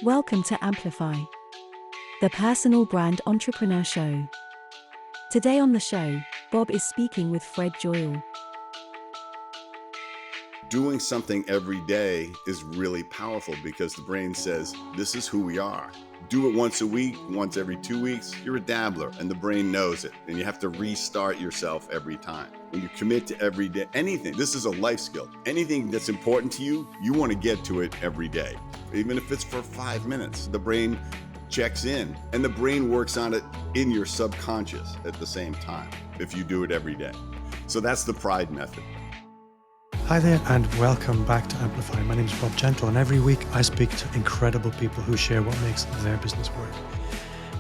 Welcome to Amplify, the personal brand entrepreneur show. Today on the show, Bob is speaking with Fred Joyal. Doing something every day is really powerful because the brain says, this is who we are. Do it once a week, once every 2 weeks, you're a dabbler, and the brain knows it. And you have to restart yourself every time. When you commit to every day, anything, this is a life skill. Anything that's important to you, you want to get to it every day. Even if it's for 5 minutes, the brain checks in, and the brain works on it in your subconscious at the same time if you do it every day. So that's the pride method. Hi there and welcome back to Amplify. My name is Bob Gentle and every week I speak to incredible people who share what makes their business work.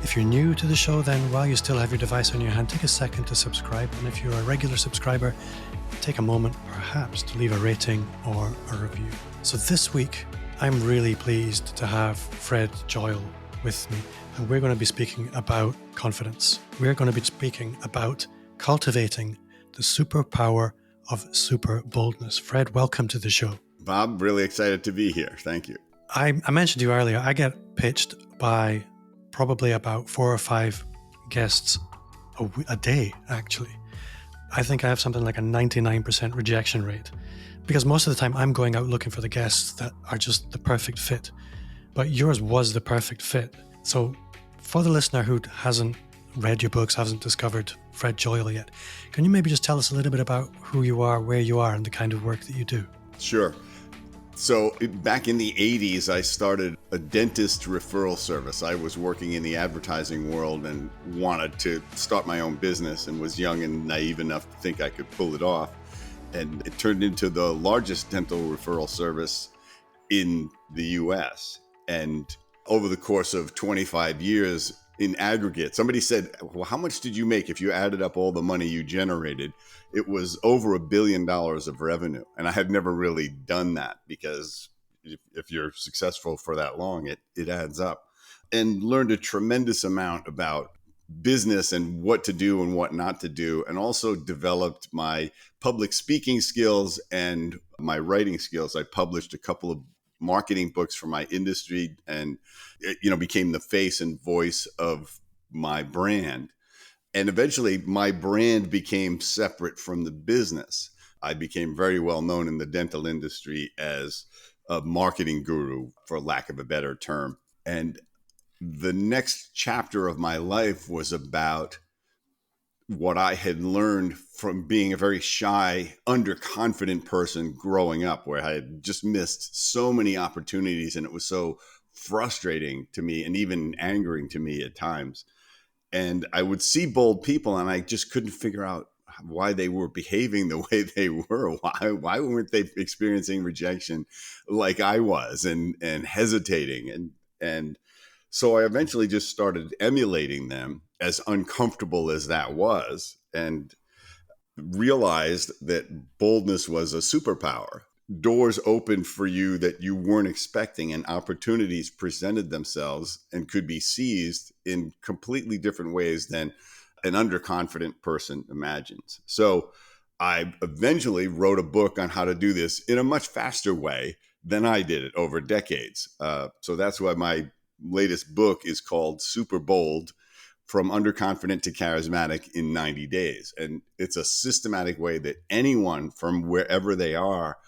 If you're new to the show, then while you still have your device on your hand, take a second to subscribe. And if you're a regular subscriber, take a moment perhaps to leave a rating or a review. So this week, I'm really pleased to have Fred Joyal with me. And we're going to be speaking about confidence. We're going to be speaking about cultivating the superpower of super boldness. Fred, welcome to the show. Bob, really excited to be here. Thank you. I mentioned to you earlier, I get pitched by probably about 4 or 5 guests a day, actually. I think I have something like a 99% rejection rate because most of the time I'm going out looking for the guests that are just the perfect fit. But yours was the perfect fit. So for the listener who hasn't read your books, hasn't discovered Fred Joyal yet, can you maybe just tell us a little bit about who you are, where you are, and the kind of work that you do? Sure. So back in the 80s, I started a dentist referral service. I was working in the advertising world and wanted to start my own business and was young and naive enough to think I could pull it off. And it turned into the largest dental referral service in the US. And over the course of 25 years, in aggregate, somebody said, well, how much did you make if you added up all the money you generated? It was over $1 billion of revenue. And I had never really done that because if you're successful for that long, it adds up. And learned a tremendous amount about business and what to do and what not to do. And also developed my public speaking skills and my writing skills. I published a couple of marketing books for my industry and became the face and voice of my brand. And eventually my brand became separate from the business. I became very well known in the dental industry as a marketing guru, for lack of a better term. And the next chapter of my life was about what I had learned from being a very shy, underconfident person growing up, where I had just missed so many opportunities and it was so frustrating to me and even angering to me at times. And I would see bold people and I just couldn't figure out why they were behaving the way they were. Why weren't they experiencing rejection like I was and hesitating? And so I eventually just started emulating them, as uncomfortable as that was, and realized that boldness was a superpower. Doors opened for you that you weren't expecting, and opportunities presented themselves and could be seized in completely different ways than an underconfident person imagines. So I eventually wrote a book on how to do this in a much faster way than I did it over decades. So that's why my latest book is called Superbold: From Underconfident to Charismatic in 90 Days. And it's a systematic way that anyone from wherever they are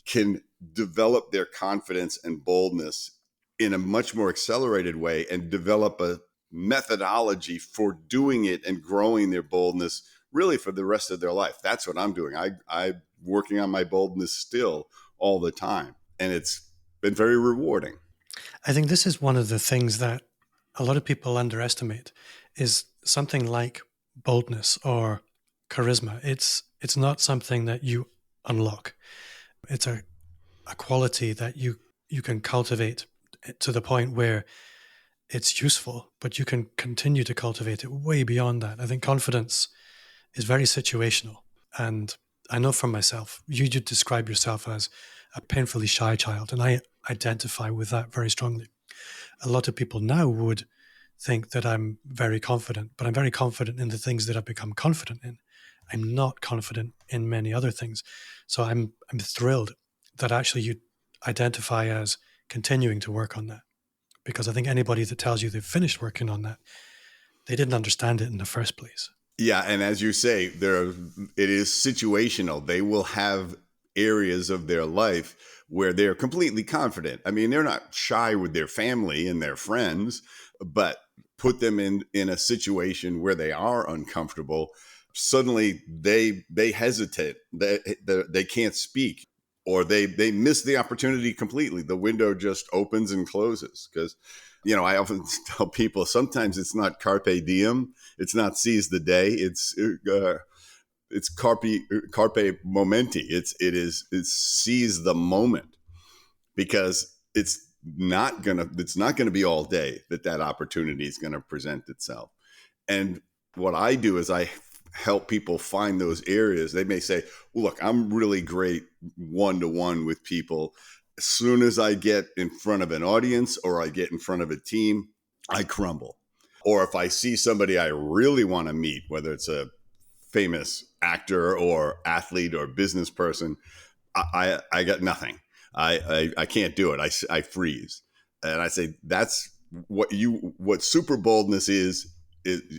can develop their confidence and boldness in a much more accelerated way and develop a methodology for doing it and growing their boldness really for the rest of their life. That's what I'm doing. I'm working on my boldness still all the time. And it's been very rewarding. I think this is one of the things that a lot of people underestimate is something like boldness or charisma. It's not something that you unlock. It's a quality that you can cultivate to the point where it's useful, but you can continue to cultivate it way beyond that. I think confidence is very situational. And I know from myself, you describe yourself as a painfully shy child, and I identify with that very strongly. A lot of people now would think that I'm very confident, but I'm very confident in the things that I've become confident in. I'm not confident in many other things. So I'm thrilled that actually you identify as continuing to work on that. because I think anybody that tells you they've finished working on that, they didn't understand it in the first place. Yeah, and as you say, it is situational. They will have areas of their life where they're completely confident. I mean, they're not shy with their family and their friends, but put them in a situation where they are uncomfortable, suddenly they hesitate. They can't speak, or they miss the opportunity completely. The window just opens and closes because, I often tell people sometimes it's not carpe diem, it's not seize the day, it's carpe momenti. It's seize the moment, because it's not gonna be all day that opportunity is gonna present itself. And what I do is I help people find those areas. They may say, well, look, I'm really great one-to-one with people. As soon as I get in front of an audience or I get in front of a team, I crumble. Or if I see somebody I really want to meet, whether it's a famous actor or athlete or business person, I got nothing. I can't do it. I freeze. And I say, that's what super boldness is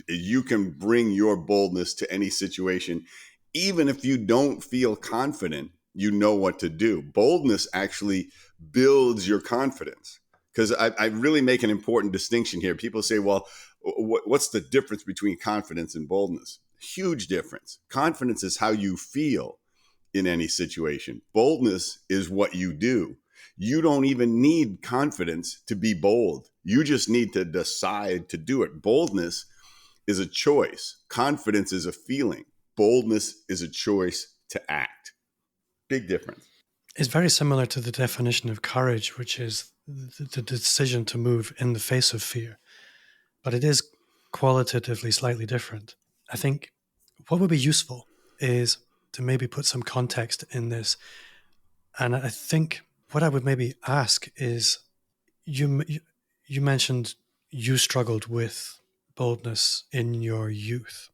you can bring your boldness to any situation. Even if you don't feel confident, you know what to do. Boldness actually builds your confidence. Because I really make an important distinction here. People say, well, what's the difference between confidence and boldness? Huge difference. Confidence is how you feel in any situation. Boldness is what you do. You don't even need confidence to be bold. You just need to decide to do it. Boldness is a choice. Confidence is a feeling. Boldness is a choice to act. Big difference. It's very similar to the definition of courage, which is the decision to move in the face of fear. But it is qualitatively slightly different. I think what would be useful is to maybe put some context in this. And I think what I would maybe ask is, you mentioned you struggled with boldness in your youth.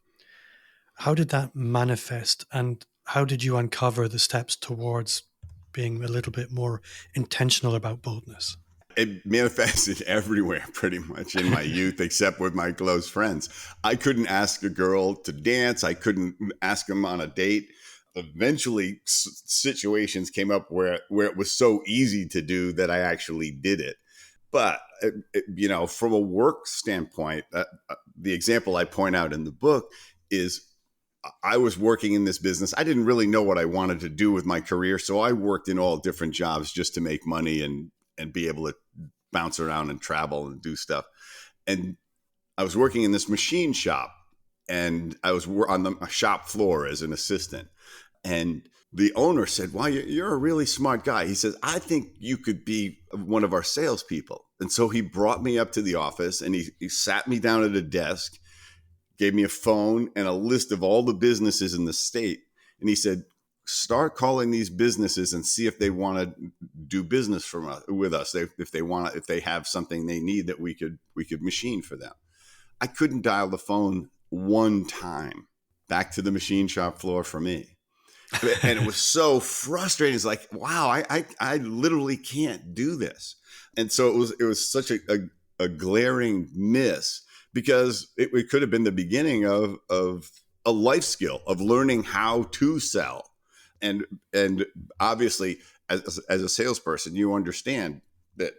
How did that manifest, and how did you uncover the steps towards being a little bit more intentional about boldness? It manifested everywhere pretty much in my youth, except with my close friends. I couldn't ask a girl to dance. I couldn't ask them on a date. Eventually, situations came up where it was so easy to do that I actually did it. But, from a work standpoint, the example I point out in the book is I was working in this business. I didn't really know what I wanted to do with my career. So I worked in all different jobs just to make money and be able to bounce around and travel and do stuff. And I was working in this machine shop, and I was on the shop floor as an assistant. And the owner said, "Well, you're a really smart guy." He says, "I think you could be one of our salespeople." And so he brought me up to the office, and he sat me down at a desk, gave me a phone and a list of all the businesses in the state. And he said, start calling these businesses and see if they want to do business with us. If they have something they need that we could machine for them. I couldn't dial the phone one time back to the machine shop floor for me. And it was so frustrating. It's like, wow, I literally can't do this. And so it was such a glaring miss, because it could have been the beginning of a life skill of learning how to sell. And obviously, as a salesperson, you understand that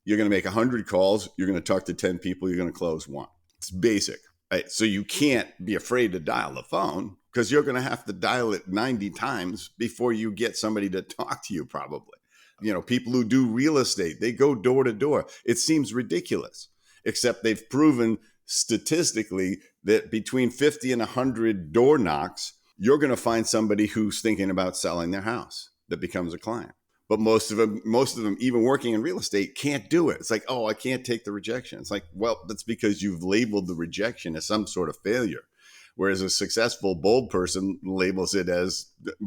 you're going to make 100 calls, you're going to talk to 10 people, you're going to close one. It's basic, right? So you can't be afraid to dial the phone, because you're going to have to dial it 90 times before you get somebody to talk to you, probably. People who do real estate, they go door to door. It seems ridiculous, except they've proven statistically that between 50 and 100 door knocks, you're going to find somebody who's thinking about selling their house that becomes a client. But most of them, even working in real estate, can't do it. It's like, oh, I can't take the rejection. It's like, well, that's because you've labeled the rejection as some sort of failure. Whereas a successful, bold person labels it as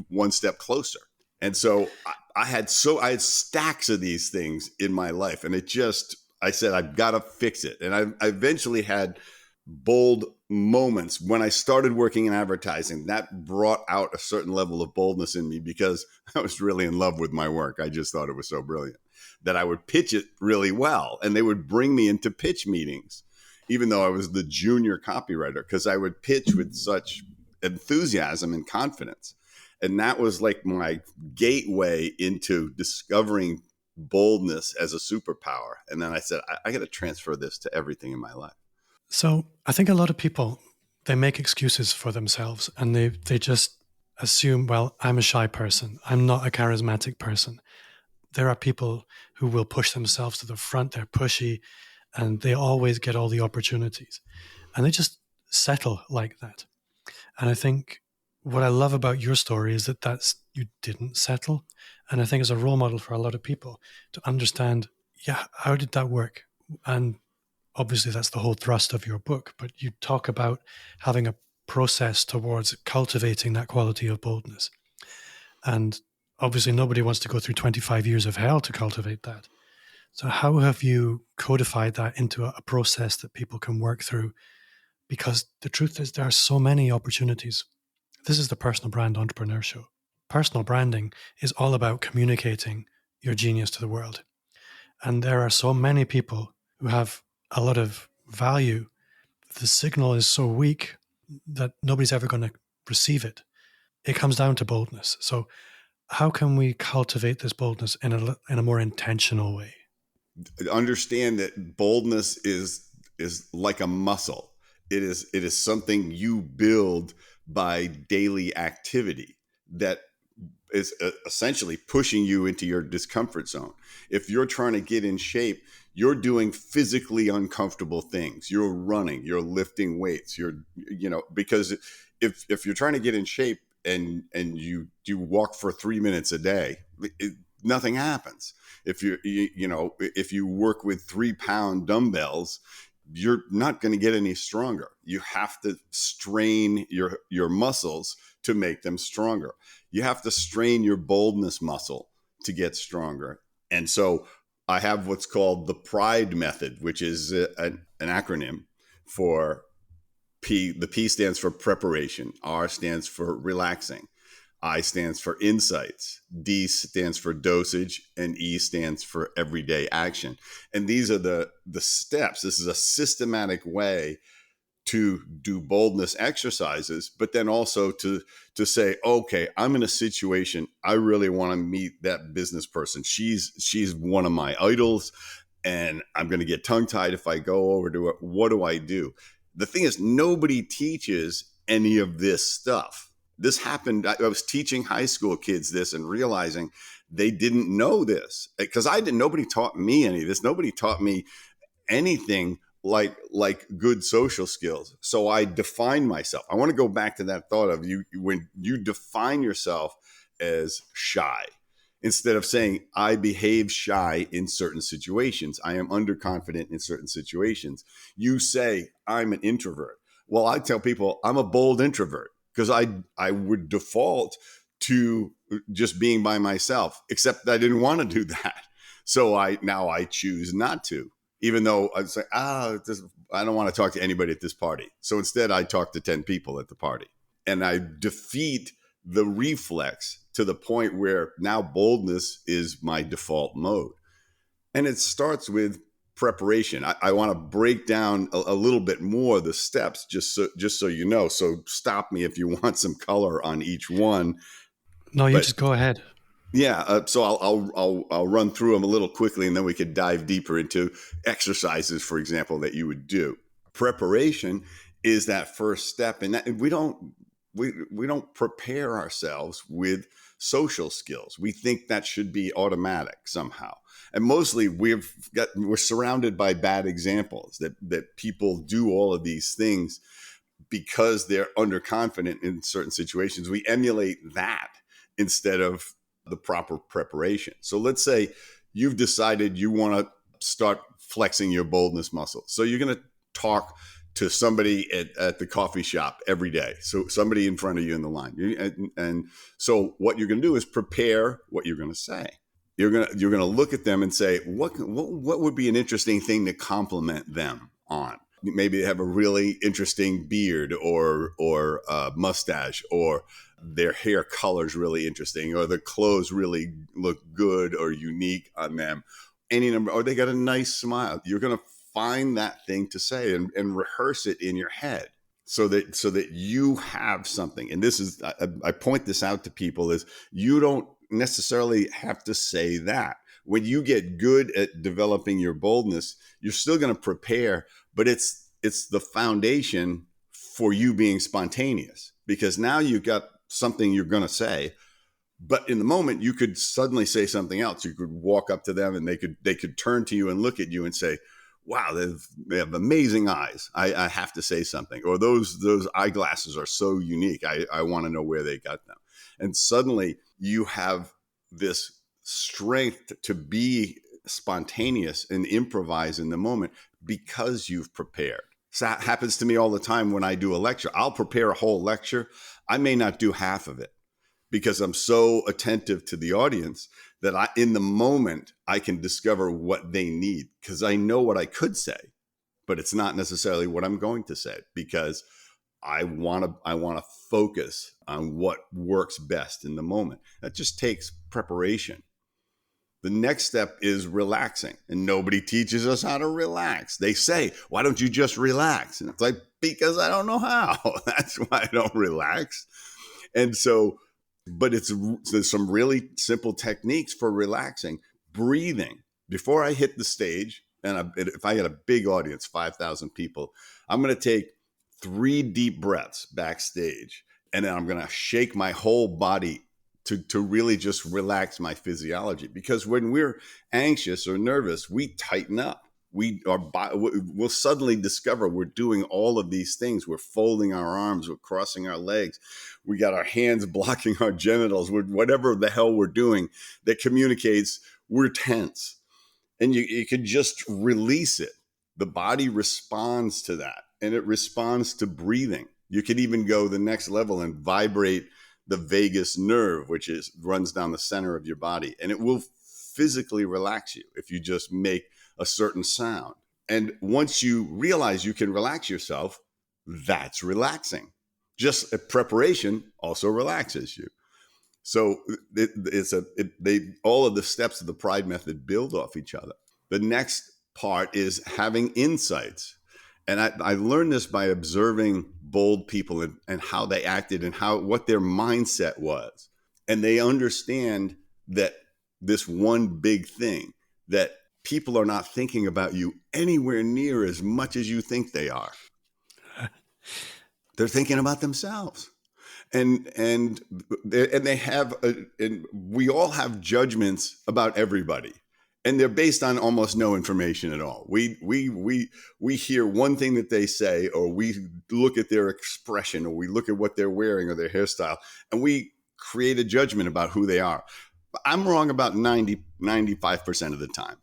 one step closer. And so I had stacks of these things in my life. And I said, I've got to fix it. And I eventually had bold moments when I started working in advertising that brought out a certain level of boldness in me because I was really in love with my work. I just thought it was so brilliant that I would pitch it really well. And they would bring me into pitch meetings, even though I was the junior copywriter, because I would pitch with such enthusiasm and confidence. And that was like my gateway into discovering boldness as a superpower. And then I said, I got to transfer this to everything in my life. So I think a lot of people, they make excuses for themselves and they just assume, well, I'm a shy person. I'm not a charismatic person. There are people who will push themselves to the front. They're pushy and they always get all the opportunities. And they just settle like that. And I think what I love about your story is that you didn't settle. And I think as a role model for a lot of people to understand, yeah, how did that work? And obviously that's the whole thrust of your book, but you talk about having a process towards cultivating that quality of boldness. And obviously nobody wants to go through 25 years of hell to cultivate that. So how have you codified that into a process that people can work through? Because the truth is there are so many opportunities. This is the Personal Brand Entrepreneur Show. Personal branding is all about communicating your genius to the world. And there are so many people who have a lot of value. The signal is so weak that nobody's ever going to receive it. It comes down to boldness. So how can we cultivate this boldness in a more intentional way? Understand that boldness is like a muscle. It is something you build by daily activity that is essentially pushing you into your discomfort zone. If you're trying to get in shape, you're doing physically uncomfortable things. You're running, you're lifting weights, because if you're trying to get in shape and you walk for 3 minutes a day, nothing happens. If if you work with 3-pound dumbbells, you're not going to get any stronger. You have to strain your muscles to make them stronger. You have to strain your boldness muscle to get stronger. And so I have what's called the PRIDE method, which is an acronym for P. The P stands for preparation. R stands for relaxing. I stands for insights, D stands for dosage, and E stands for everyday action. And these are the steps. This is a systematic way to do boldness exercises, but then also to say, okay, I'm in a situation, I really want to meet that business person. She's one of my idols, and I'm going to get tongue-tied if I go over to it. What do I do? The thing is, nobody teaches any of this stuff. This happened. I was teaching high school kids this and realizing they didn't know this because nobody taught me any of this. Nobody taught me anything like good social skills. So I define myself. I want to go back to that thought of you when you define yourself as shy. Instead of saying, I behave shy in certain situations, I am underconfident in certain situations, you say, I'm an introvert. Well, I tell people I'm a bold introvert because I would default to just being by myself, except I didn't want to do that. So now I choose not to, even though I'd say, I don't want to talk to anybody at this party. So instead I talk to 10 people at the party and I defeat the reflex to the point where now boldness is my default mode. And it starts with preparation. I want to break down a little bit more the steps, just so you know. So stop me if you want some color on each one. No, you just go ahead. Yeah. So I'll run through them a little quickly, and then we could dive deeper into exercises, for example, that you would do. Preparation is that first step, and we don't prepare ourselves with social skills. We think that should be automatic somehow. And mostly we're surrounded by bad examples that people do all of these things because they're underconfident in certain situations. We emulate that instead of the proper preparation. So let's say you've decided you want to start flexing your boldness muscle. So you're going to talk to somebody at the coffee shop every day. So somebody in front of you in the line. And so what you're going to do is prepare what you're going to say. You're going to look at them and say, what would be an interesting thing to compliment them on? maybe they have a really interesting beard or mustache, or their hair color is really interesting, or the clothes really look good or unique on them. Any number, or they got a nice smile. You're going to find that thing to say and rehearse it in your head so that you have something. And this is, I point this out to people, is you don't necessarily have to say that. When you get good at developing your boldness, you're still going to prepare, but it's the foundation for you being spontaneous, because now you've got something you're going to say. But in the moment, you could suddenly say something else. You could walk up to them and they could turn to you and look at you and say, wow, they have amazing eyes. I have to say something. Or those eyeglasses are so unique. I want to know where they got them. And suddenly you have this strength to be spontaneous and improvise in the moment because you've prepared. So that happens to me all the time when I do a lecture. I'll prepare a whole lecture. I may not do half of it, because I'm so attentive to the audience that in the moment, I can discover what they need, because I know what I could say, but it's not necessarily what I'm going to say, because I want to focus on what works best in the moment. That just takes preparation. The next step is relaxing, and nobody teaches us how to relax. They say, why don't you just relax? And it's like, because I don't know how. That's why I don't relax. And so, but there's some really simple techniques for relaxing. Breathing. Before I hit the stage, and if I had a big audience, 5,000 people, I'm going to take 3 deep breaths backstage, and then I'm going to shake my whole body to really just relax my physiology. Because when we're anxious or nervous, we tighten up. We'll suddenly discover we're doing all of these things. We're folding our arms, we're crossing our legs, we got our hands blocking our genitals, whatever the hell we're doing that communicates we're tense. And you can just release it. The body responds to that, and it responds to breathing. You could even go the next level and vibrate the vagus nerve, which runs down the center of your body, and it will physically relax you if you just make a certain sound. And once you realize you can relax yourself, that's relaxing. Just a preparation also relaxes you. So all of the steps of the Pride method build off each other. The next part is having insights. And I learned this by observing bold people and how they acted and what their mindset was. And they understand that this one big thing, that people are not thinking about you anywhere near as much as you think they are. They're thinking about themselves. And they have, and we all have judgments about everybody. And they're based on almost no information at all. We hear one thing that they say, or we look at their expression, or we look at what they're wearing or their hairstyle, and we create a judgment about who they are. I'm wrong about 95% of the time.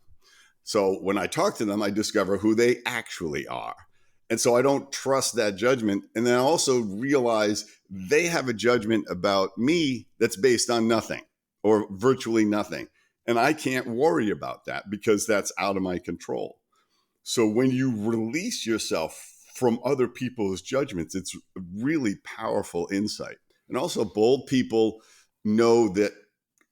So when I talk to them, I discover who they actually are. And so I don't trust that judgment. And then I also realize they have a judgment about me that's based on nothing or virtually nothing. And I can't worry about that because that's out of my control. So when you release yourself from other people's judgments, it's a really powerful insight. And also, bold people know that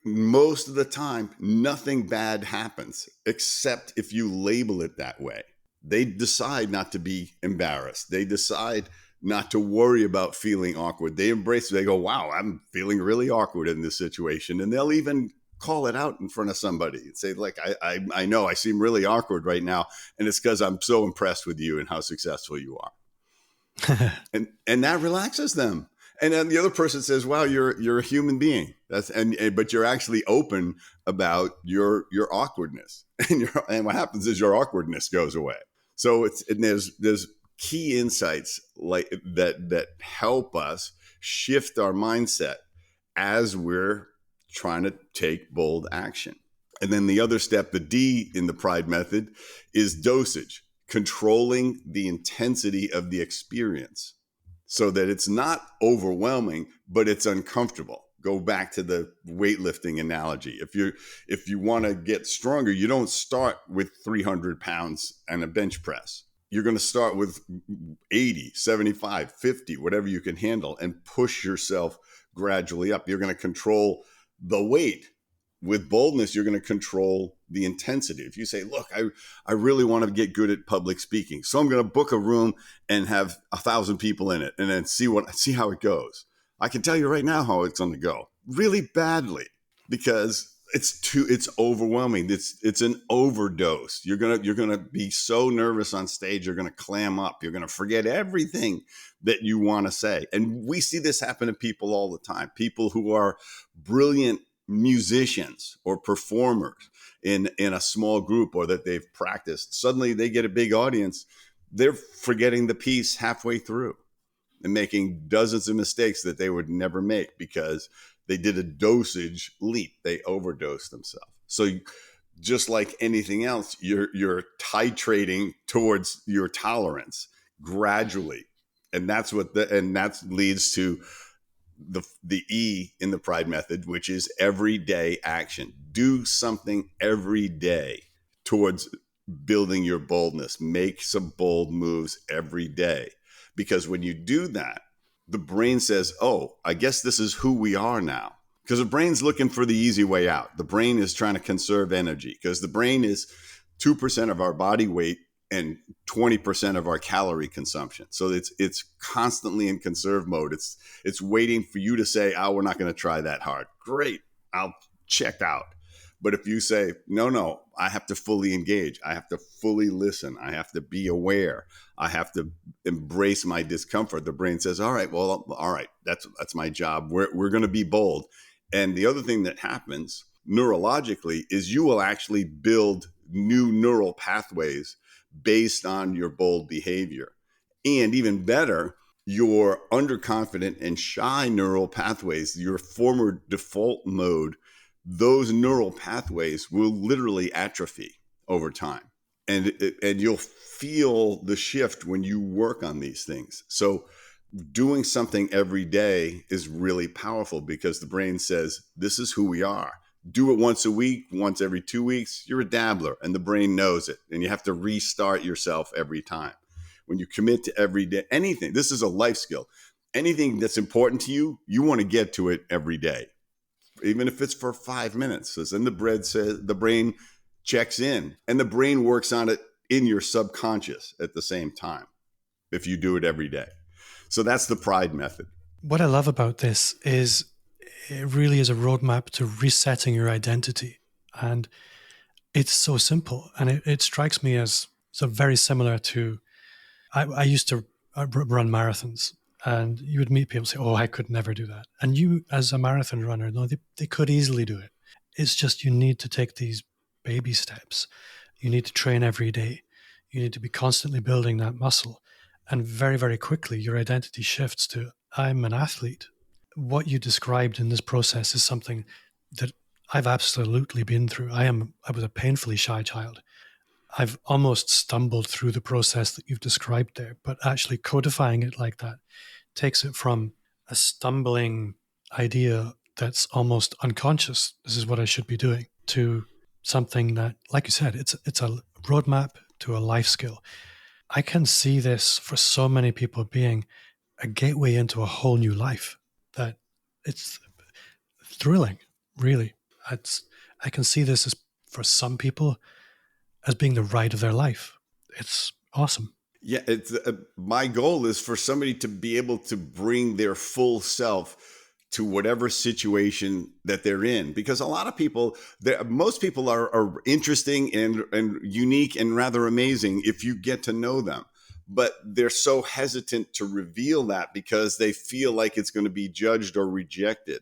most of the time, nothing bad happens, except if you label it that way. They decide not to be embarrassed. They decide not to worry about feeling awkward. They embrace it. They go, wow, I'm feeling really awkward in this situation. And they'll even call it out in front of somebody and say, like, I know I seem really awkward right now. And it's because I'm so impressed with you and how successful you are. and that relaxes them. And then the other person says, wow, you're a human being. But you're actually open about your awkwardness. And what happens is your awkwardness goes away. So there's key insights like that help us shift our mindset as we're trying to take bold action. And then the other step, the D in the Pride method, is dosage, controlling the intensity of the experience so that it's not overwhelming, but it's uncomfortable. Go back to the weightlifting analogy. If you want to get stronger, you don't start with 300 pounds and a bench press. you're going to start with 80, 75, 50, whatever you can handle, and push yourself gradually up. You're going to control the weight. With boldness, you're going to control the intensity. If you say, look, I really want to get good at public speaking, so I'm going to book a room and have 1,000 people in it and then see how it goes. I can tell you right now how it's going to go really badly, because it's overwhelming. It's an overdose. You're gonna be so nervous on stage. You're gonna clam up. You're gonna forget everything that you want to say. And we see this happen to people all the time. People who are brilliant musicians or performers in a small group, or that they've practiced. Suddenly they get a big audience. They're forgetting the piece halfway through and making dozens of mistakes that they would never make because they did a dosage leap. They overdosed themselves. So just like anything else, you're titrating towards your tolerance gradually. And that's that leads to the E in the Pride method, which is everyday action. Do something every day towards building your boldness. Make some bold moves every day. Because when you do that, the brain says, oh, I guess this is who we are now. Because the brain's looking for the easy way out. The brain is trying to conserve energy, because the brain is 2% of our body weight and 20% of our calorie consumption. So it's constantly in conserve mode. It's waiting for you to say, oh, we're not going to try that hard. Great, I'll check out. But if you say, no, I have to fully engage. I have to fully listen. I have to be aware. I have to embrace my discomfort. The brain says, all right, that's my job. We're going to be bold. And the other thing that happens neurologically is you will actually build new neural pathways based on your bold behavior. And even better, your underconfident and shy neural pathways, your former default mode, those neural pathways will literally atrophy over time. And you'll feel the shift when you work on these things. So doing something every day is really powerful, because the brain says, this is who we are. Do it once a week, once every 2 weeks, you're a dabbler, and the brain knows it. And you have to restart yourself every time. When you commit to every day, anything, this is a life skill. Anything that's important to you, you want to get to it every day, even if it's for 5 minutes. So then the brain checks in, and the brain works on it in your subconscious at the same time, if you do it every day. So that's the Pride method. What I love about this is it really is a roadmap to resetting your identity. And it's so simple. And it strikes me as so very similar to, I used to run marathons, and you would meet people say, oh, I could never do that. And you, as a marathon runner, no, they could easily do it. It's just you need to take these baby steps. You need to train every day. You need to be constantly building that muscle. And very, very quickly, your identity shifts to, I'm an athlete. What you described in this process is something that I've absolutely been through. I was a painfully shy child. I've almost stumbled through the process that you've described there, but actually codifying it like that takes it from a stumbling idea that's almost unconscious, this is what I should be doing, to something that, like you said, it's a roadmap to a life skill. I can see this for so many people being a gateway into a whole new life, that it's thrilling, really. I can see this as, for some people, as being the ride of their life. It's awesome. Yeah, it's my goal is for somebody to be able to bring their full self to whatever situation that they're in, because a lot of people, most people are interesting and unique and rather amazing if you get to know them, but they're so hesitant to reveal that because they feel like it's going to be judged or rejected.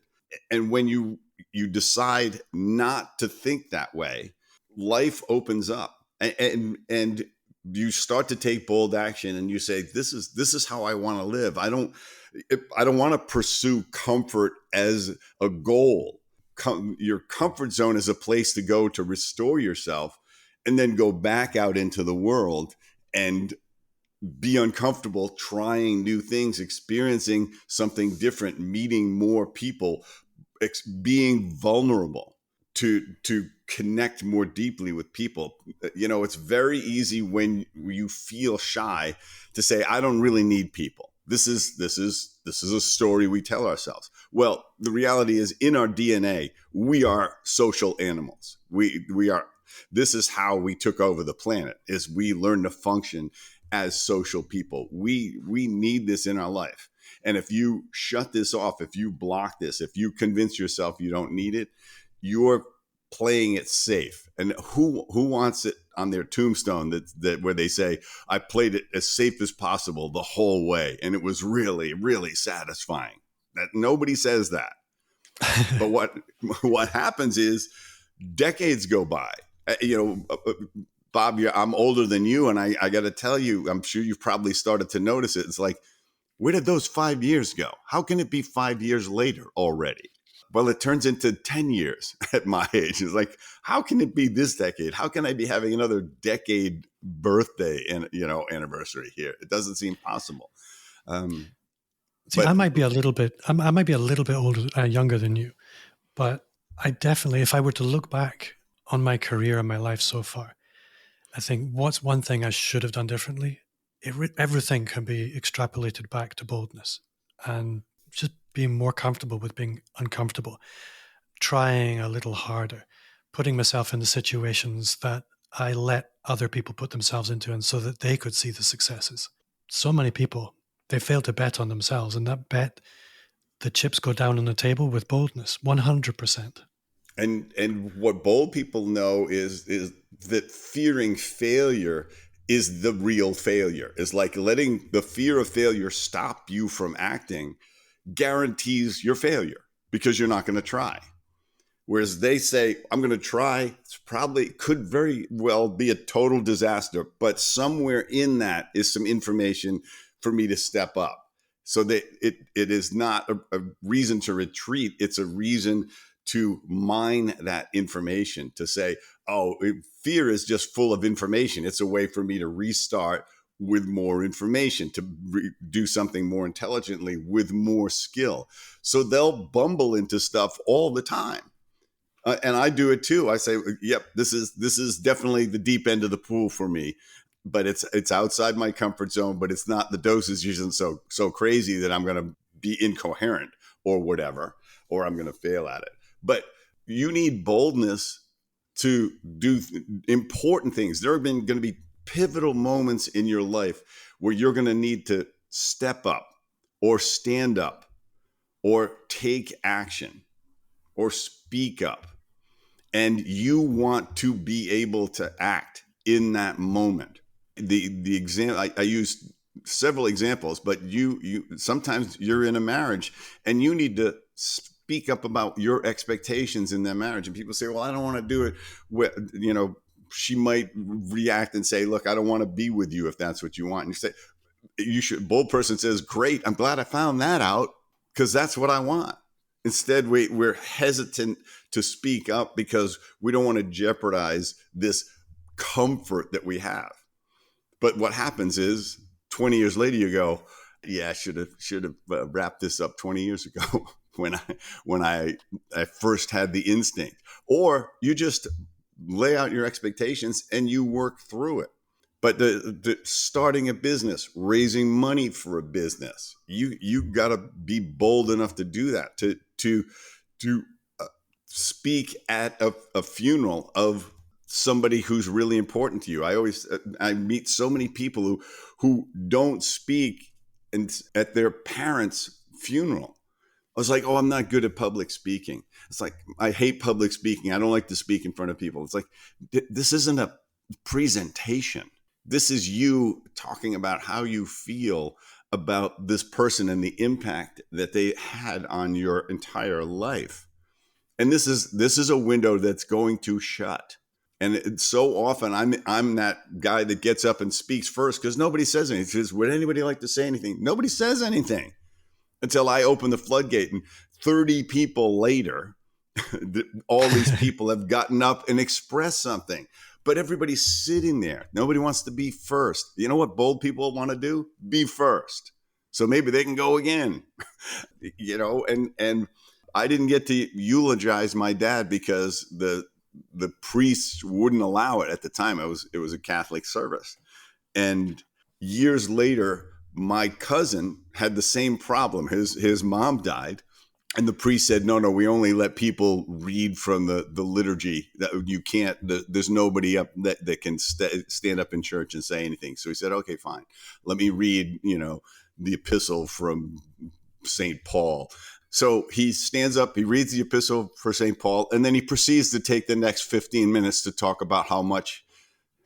And when you decide not to think that way, life opens up, and you start to take bold action, and you say, this is how I want to live. I don't want to pursue comfort as a goal. Your comfort zone is a place to go to restore yourself, and then go back out into the world and be uncomfortable, trying new things, experiencing something different, meeting more people, being vulnerable to connect more deeply with people. It's very easy when you feel shy to say, I don't really need people. This is a story we tell ourselves. Well, the reality is, in our DNA, we are social animals. We are. This is how we took over the planet. Is we learned to function as social people. We need this in our life. And if you shut this off, if you block this, if you convince yourself you don't need it, you're playing it safe. And who wants it on their tombstone that where they say, I played it as safe as possible the whole way, and it was really, really satisfying? That nobody says that. But what happens is decades go by. Bob, I'm older than you, and I got to tell you, I'm sure you've probably started to notice it. It's like, where did those 5 years go? How can it be 5 years later already? Well, it turns into 10 years at my age. It's like, how can it be this decade? How can I be having another decade birthday and anniversary here? It doesn't seem possible. See, I might be a little bit older, younger than you, but I definitely, if I were to look back on my career and my life so far, I think what's one thing I should have done differently? Everything can be extrapolated back to boldness and just being more comfortable with being uncomfortable, trying a little harder, putting myself into situations that I let other people put themselves into, and so that they could see the successes. So many people, they fail to bet on themselves, and that bet, the chips go down on the table with boldness, 100%. And what bold people know is that fearing failure is the real failure. It's like letting the fear of failure stop you from acting guarantees your failure, because you're not going to try. Whereas they say, I'm going to try, could very well be a total disaster, but somewhere in that is some information for me to step up. So that it is not a reason to retreat. It's a reason to mine that information, to say, oh, fear is just full of information. It's a way for me to restart with more information, to do something more intelligently with more skill. So they'll bumble into stuff all the time. And I do it too. I say, yep, this is definitely the deep end of the pool for me, but it's outside my comfort zone, but it's not, the dosage isn't so crazy that I'm going to be incoherent or whatever, or I'm going to fail at it. But you need boldness to do important things. There have been going to be pivotal moments in your life where you're going to need to step up or stand up or take action or speak up. And you want to be able to act in that moment. The example, I used several examples, but you sometimes you're in a marriage and you need to speak up about your expectations in that marriage. And people say, well, I don't want to do it. She might react and say, look, I don't want to be with you if that's what you want. And you say, you should. Bold person says, great, I'm glad I found that out, because that's what I want. Instead, we're hesitant to speak up because we don't want to jeopardize this comfort that we have. But what happens is 20 years later, you go, yeah, I should have wrapped this up 20 years ago when I first had the instinct. Or you just lay out your expectations and you work through it. But the starting a business, raising money for a business, you got to be bold enough to do that, to speak at a funeral of somebody who's really important to you. I meet so many people who don't speak at their parents' funeral. I was like, oh, I'm not good at public speaking. It's like, I hate public speaking. I don't like to speak in front of people. It's like, this isn't a presentation. This is you talking about how you feel about this person and the impact that they had on your entire life. And this is a window that's going to shut. And so often I'm that guy that gets up and speaks first because nobody says anything. Says, would anybody like to say anything? Nobody says anything until I open the floodgate. And 30 people later, all these people have gotten up and expressed something. But everybody's sitting there. Nobody wants to be first. You know what bold people want to do? Be first. So maybe they can go again. And I didn't get to eulogize my dad because the priest wouldn't allow it at the time. It was a Catholic service. And years later, my cousin had the same problem. His mom died. And the priest said, no, we only let people read from the liturgy. That you can't, there's nobody up that can stand up in church and say anything. So he said, okay, fine. Let me read, the epistle from St. Paul. So he stands up, he reads the epistle for St. Paul, and then he proceeds to take the next 15 minutes to talk about how much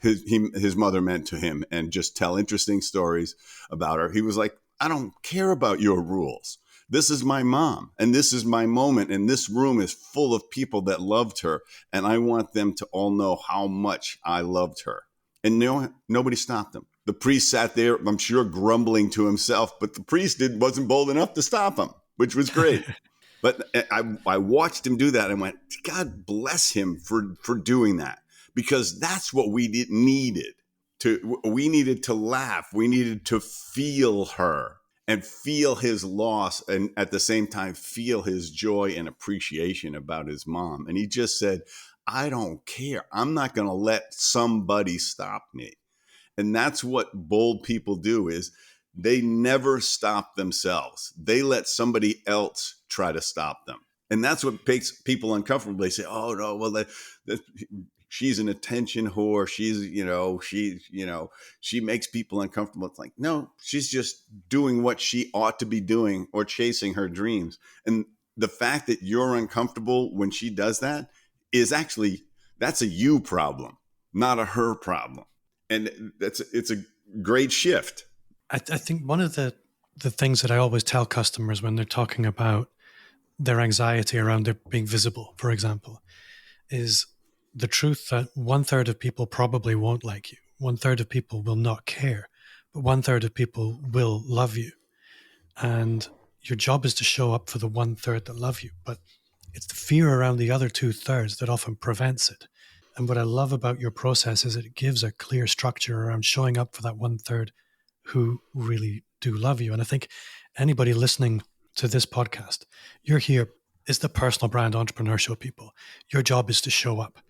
his mother meant to him and just tell interesting stories about her. He was like, I don't care about your rules. This is my mom, and this is my moment, and this room is full of people that loved her, and I want them to all know how much I loved her. And nobody stopped him. The priest sat there, I'm sure, grumbling to himself, but the priest wasn't bold enough to stop him, which was great. But I watched him do that and went, God bless him for doing that, because that's what we needed. We needed to laugh. We needed to feel her and feel his loss, and at the same time feel his joy and appreciation about his mom. And he just said, I don't care. I'm not going to let somebody stop me. And that's what bold people do, is they never stop themselves. They let somebody else try to stop them. And that's what makes people uncomfortable. They say, oh, no, well, she's an attention whore. She makes people uncomfortable. It's like, no, she's just doing what she ought to be doing or chasing her dreams. And the fact that you're uncomfortable when she does that is actually, that's a you problem, not a her problem. And it's a great shift. I think one of the things that I always tell customers when they're talking about their anxiety around their being visible, for example, is the truth that 1/3 of people probably won't like you. 1/3 of people will not care, but 1/3 of people will love you. And your job is to show up for the 1/3 that love you, but it's the fear around the other 2/3 that often prevents it. And what I love about your process is it gives a clear structure around showing up for that 1/3 who really do love you. And I think anybody listening to this podcast, you're here is the personal brand entrepreneur show people. Your job is to show up.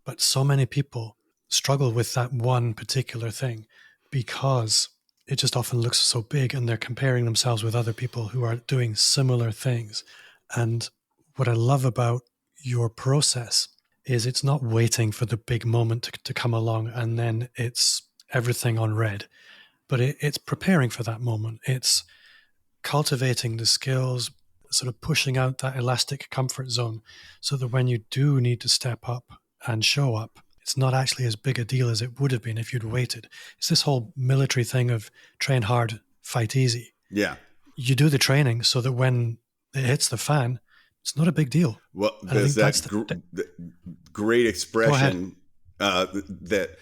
But so many people struggle with that one particular thing because it just often looks so big, and they're comparing themselves with other people who are doing similar things. And what I love about your process is it's not waiting for the big moment to come along and then it's everything on red, but it's preparing for that moment. It's cultivating the skills, sort of pushing out that elastic comfort zone so that when you do need to step up and show up, it's not actually as big a deal as it would have been if you'd waited. It's this whole military thing of train hard, fight easy. Yeah. You do the training so that when it hits the fan, it's not a big deal. Well, there's that great expression that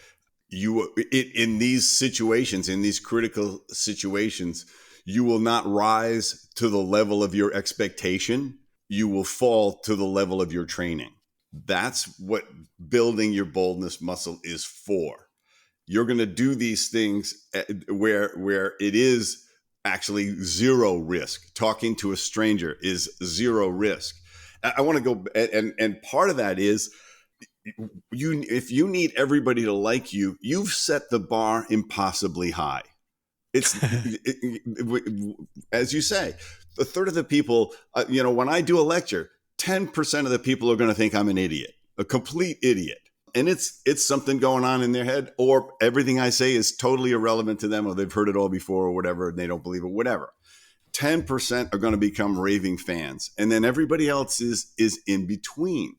you, in these situations, in these critical situations, you will not rise to the level of your expectation. You will fall to the level of your training. That's what building your boldness muscle is for. You're going to do these things where it is actually zero risk. Talking to a stranger is zero risk. I want to go, and part of that is if you need everybody to like you, you've set the bar impossibly high. It's as you say, 1/3 of the people, when I do a lecture, 10% of the people are going to think I'm an idiot, a complete idiot. And it's something going on in their head, or everything I say is totally irrelevant to them, or they've heard it all before or whatever, and they don't believe it, whatever. 10% are going to become raving fans. And then everybody else is in between.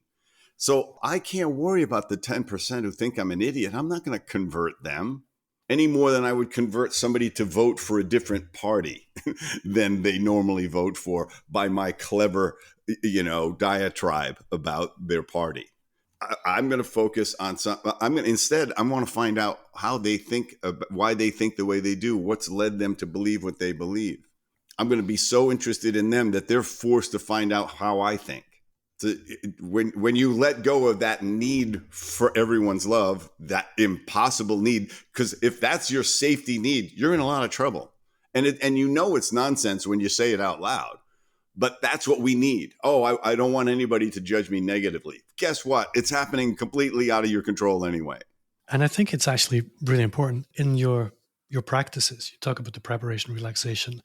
So I can't worry about the 10% who think I'm an idiot. I'm not going to convert them any more than I would convert somebody to vote for a different party than they normally vote for by my clever, diatribe about their party. I'm going to focus on I want to find out how they think, why they think the way they do, what's led them to believe what they believe. I'm going to be so interested in them that they're forced to find out how I think. So when you let go of that need for everyone's love, that impossible need, because if that's your safety need, you're in a lot of trouble. And it's nonsense when you say it out loud. but that's what we need. Oh, I don't want anybody to judge me negatively. Guess what? It's happening completely out of your control anyway. And I think it's actually really important in your practices. You talk about the preparation, relaxation,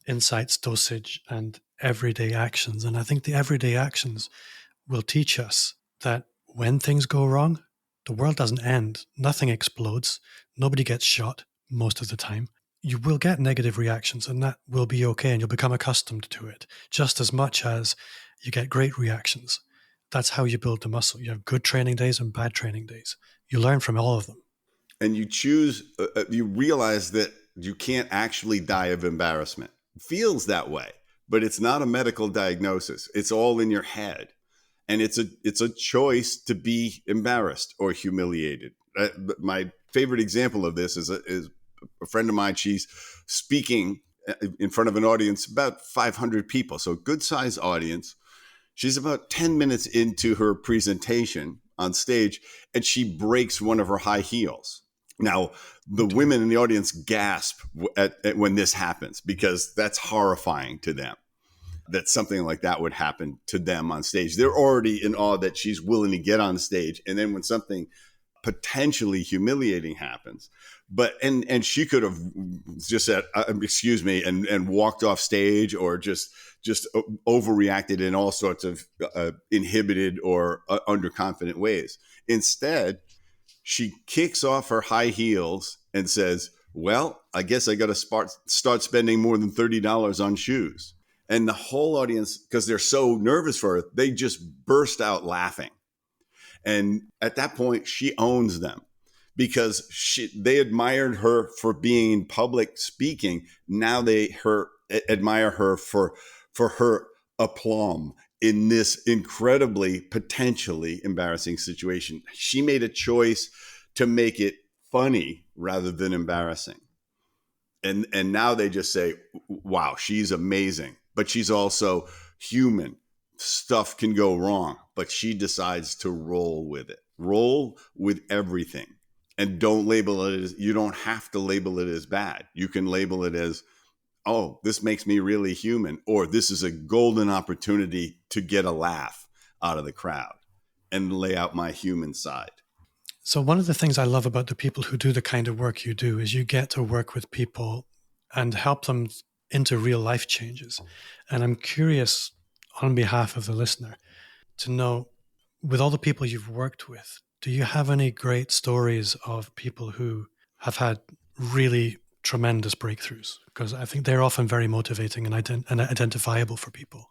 insights, dosage, and everyday actions. And I think the everyday actions will teach us that when things go wrong, the world doesn't end. Nothing explodes. Nobody gets shot most of the time. You will get negative reactions, and that will be okay, and you'll become accustomed to it just as much as you get great reactions. That's how you build the muscle. You have good training days and bad training days. You learn from all of them. And you choose, you realize that you can't actually die of embarrassment. It feels that way, but it's not a medical diagnosis. It's all in your head. And it's a choice to be embarrassed or humiliated. My favorite example of this is a friend of mine. She's speaking in front of an audience, about 500 people. So good sized audience. She's about 10 minutes into her presentation on stage, and she breaks one of her high heels. Now, the women in the audience gasp at when this happens, because that's horrifying to them, that something like that would happen to them on stage. They're already in awe that she's willing to get on stage. And then when something potentially humiliating happens, and she could have just said, excuse me, and walked off stage, or just overreacted in all sorts of inhibited or underconfident ways. Instead, she kicks off her high heels and says, well, I guess I got to start spending more than $30 on shoes. And the whole audience, because they're so nervous for her, they just burst out laughing. And at that point, she owns them, because they admired her for being public speaking. Now they admire her for her aplomb in this incredibly, potentially embarrassing situation. She made a choice to make it funny rather than embarrassing. And now they just say, wow, she's amazing. But she's also human. Stuff can go wrong, but she decides to roll with it. Roll with everything. And don't label it as, you don't have to label it as bad. You can label it as, oh, this makes me really human, or this is a golden opportunity to get a laugh out of the crowd and lay out my human side. So one of the things I love about the people who do the kind of work you do is you get to work with people and help them into real life changes. And I'm curious, on behalf of the listener, to know, with all the people you've worked with, do you have any great stories of people who have had really tremendous breakthroughs? Because I think they're often very motivating and identifiable for people.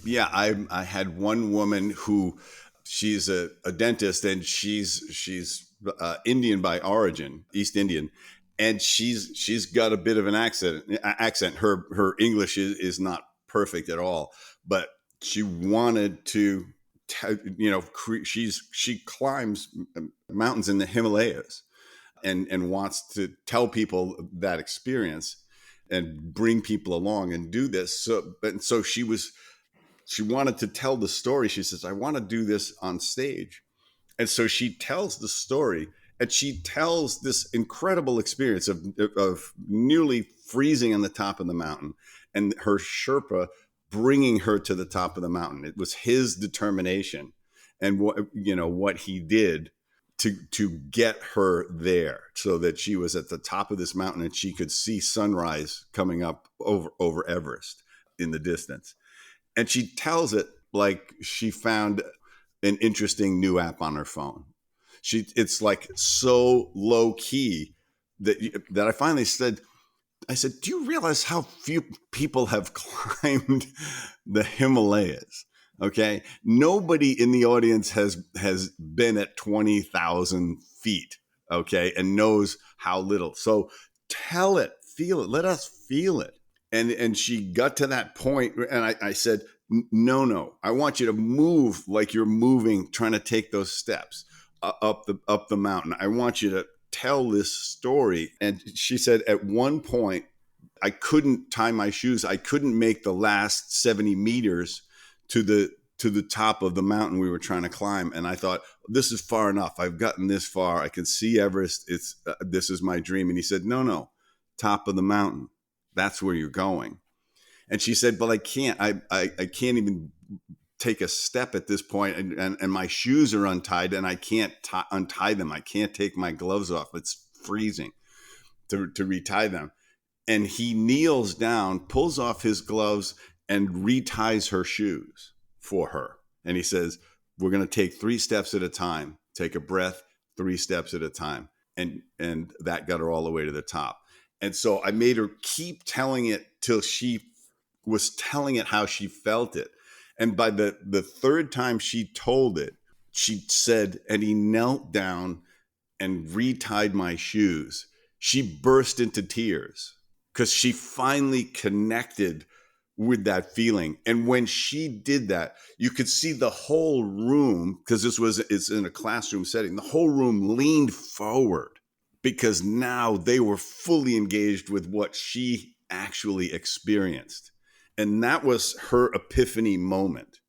Yeah, I had one woman who, she's a dentist, and she's Indian by origin, East Indian, and she's got a bit of an accent. Her English is not perfect at all, but she wanted to, she climbs mountains in the Himalayas, and wants to tell people that experience and bring people along and do this. So she wanted to tell the story. She says, I want to do this on stage. And so she tells the story, and she tells this incredible experience of nearly freezing on the top of the mountain, and her Sherpa bringing her to the top of the mountain. It was his determination and what he did to get her there, so that she was at the top of this mountain and she could see sunrise coming up over Everest in the distance. And she tells it like she found an interesting new app on her phone. It's like so low key that I finally said, do you realize how few people have climbed the Himalayas? Okay. Nobody in the audience has been at 20,000 feet. Okay. And knows how little. So tell it, feel it. Let us feel it. And she got to that point, and I said, no, I want you to move like you're moving, trying to take those steps up the mountain. I want you to tell this story. And she said, at one point, I couldn't tie my shoes. I couldn't make the last 70 meters to the top of the mountain we were trying to climb. And I thought, this is far enough. I've gotten this far. I can see Everest. This is my dream. And he said, no, top of the mountain. That's where you're going. And she said, but I can't, I can't even take a step at this point, and my shoes are untied and I can't untie them. I can't take my gloves off. It's freezing to retie them. And he kneels down, pulls off his gloves, and reties her shoes for her. And he says, we're going to take 3 steps at a time. Take a breath, 3 steps at a time. And that got her all the way to the top. And so I made her keep telling it till she was telling it how she felt it. And by the 3rd time she told it, she said, and he knelt down and retied my shoes. She burst into tears because she finally connected with that feeling. And when she did that, you could see the whole room, because it's in a classroom setting, the whole room leaned forward because now they were fully engaged with what she actually experienced. And that was her epiphany moment.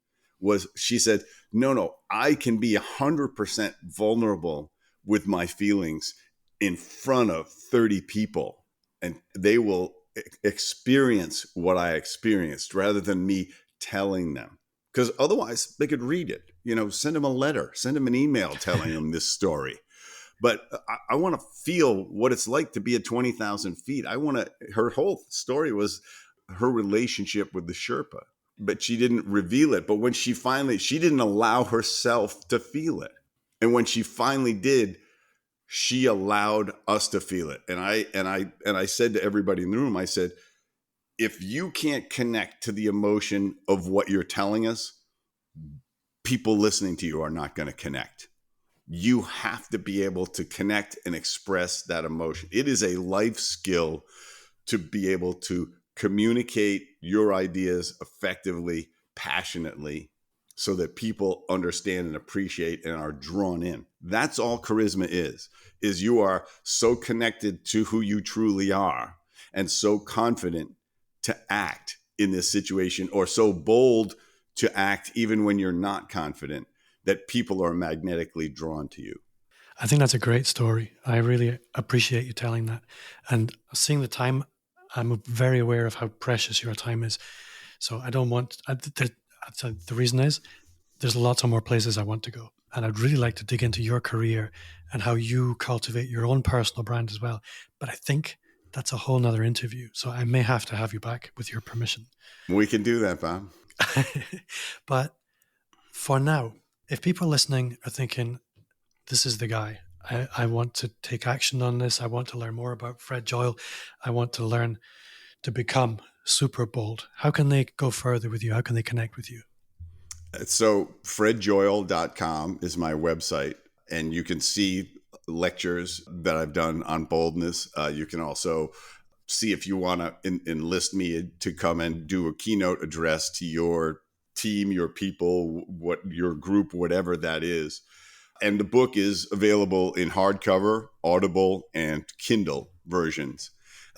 Was she said, no, I can be 100% vulnerable with my feelings in front of 30 people, and they will experience what I experienced rather than me telling them. Because otherwise they could read it, send them a letter, send them an email telling them this story. But I want to feel what it's like to be at 20,000 feet. Her whole story was her relationship with the Sherpa, but she didn't reveal it. But when she didn't allow herself to feel it. And when she finally did, she allowed us to feel it. And I said to everybody in the room, I said, if you can't connect to the emotion of what you're telling us, people listening to you are not going to connect. You have to be able to connect and express that emotion. It is a life skill to be able to communicate your ideas effectively, passionately, so that people understand and appreciate and are drawn in. That's all charisma is you are so connected to who you truly are and so confident to act in this situation, or so bold to act even when you're not confident, that people are magnetically drawn to you. I think that's a great story. I really appreciate you telling that. And seeing the time, I'm very aware of how precious your time is. So I don't want, the reason is there's lots of more places I want to go. And I'd really like to dig into your career and how you cultivate your own personal brand as well. But I think that's a whole nother interview. So I may have to have you back with your permission. We can do that, Bob. But for now, if people listening are thinking, this is the guy, I want to take action on this, I want to learn more about Fred Joyal, I want to learn to become Superbold, how can they go further with you? How can they connect with you? So fredjoyal.com is my website, and you can see lectures that I've done on boldness. You can also see if you want to enlist me to come and do a keynote address to your team, your people, what your group, whatever that is. And the book is available in hardcover, Audible, and Kindle versions.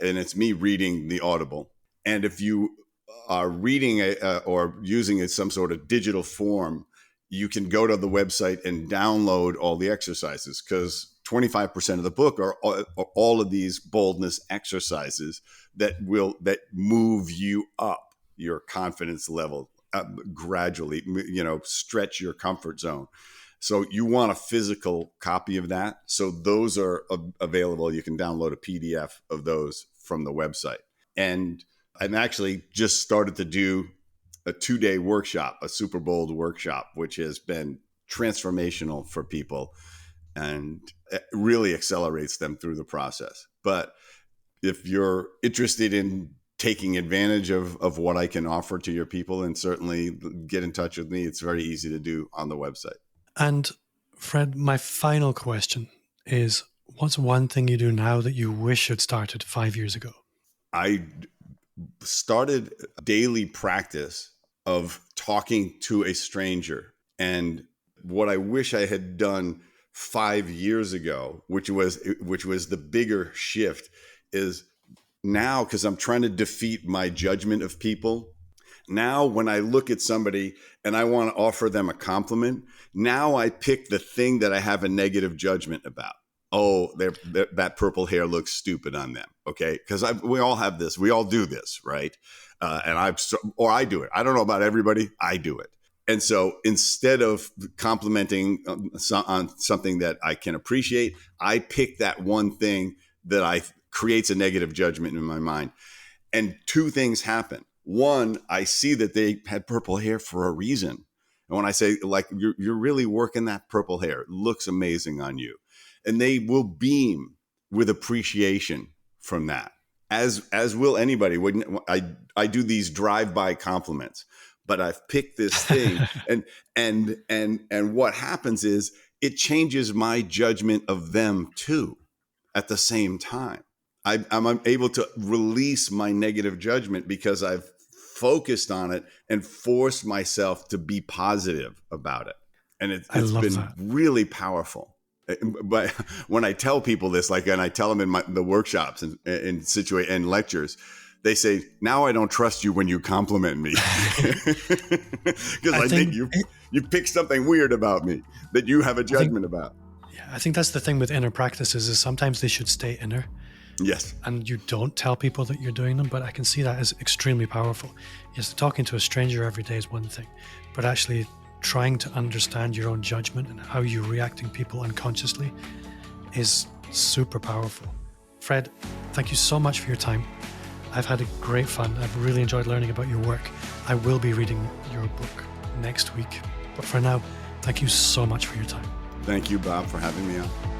And it's me reading the Audible. And if you are reading or using it some sort of digital form, you can go to the website and download all the exercises, because 25% of the book are all of these boldness exercises that move you up your confidence level gradually, stretch your comfort zone. So you want a physical copy of that. So those are available. You can download a PDF of those from the website. And I'm actually just started to do a 2-day workshop, a Superbold workshop, which has been transformational for people and it really accelerates them through the process. But if you're interested in taking advantage of what I can offer to your people, and certainly get in touch with me, it's very easy to do on the website. And Fred, my final question is, what's one thing you do now that you wish had started 5 years ago? I started daily practice of talking to a stranger. And what I wish I had done 5 years ago, which was the bigger shift, is now, because I'm trying to defeat my judgment of people. Now, when I look at somebody and I want to offer them a compliment, now I pick the thing that I have a negative judgment about. Oh, that purple hair looks stupid on them. Okay. Because we all have this. We all do this, right? or I do it. I don't know about everybody. I do it. And so instead of complimenting on something that I can appreciate, I pick that one thing that creates a negative judgment in my mind. And two things happen. One, I see that they had purple hair for a reason. And when I say, like, you're really working that purple hair, it looks amazing on you. And they will beam with appreciation from that, as will anybody. When I do these drive-by compliments, but I've picked this thing, and what happens is it changes my judgment of them too at the same time. I'm able to release my negative judgment because I've focused on it and forced myself to be positive about it. And it's been really powerful. But when I tell people this, and I tell them in the workshops and in lectures, they say, now I don't trust you when you compliment me. Because I think you pick something weird about me that you have a judgment about. Yeah, I think that's the thing with inner practices is sometimes they should stay inner. Yes. And you don't tell people that you're doing them, but I can see that as extremely powerful. Yes, talking to a stranger every day is one thing, but actually trying to understand your own judgment and how you're reacting people unconsciously is super powerful. Fred, thank you so much for your time. I've had a great fun. I've really enjoyed learning about your work. I will be reading your book next week. But for now, thank you so much for your time. Thank you, Bob, for having me on.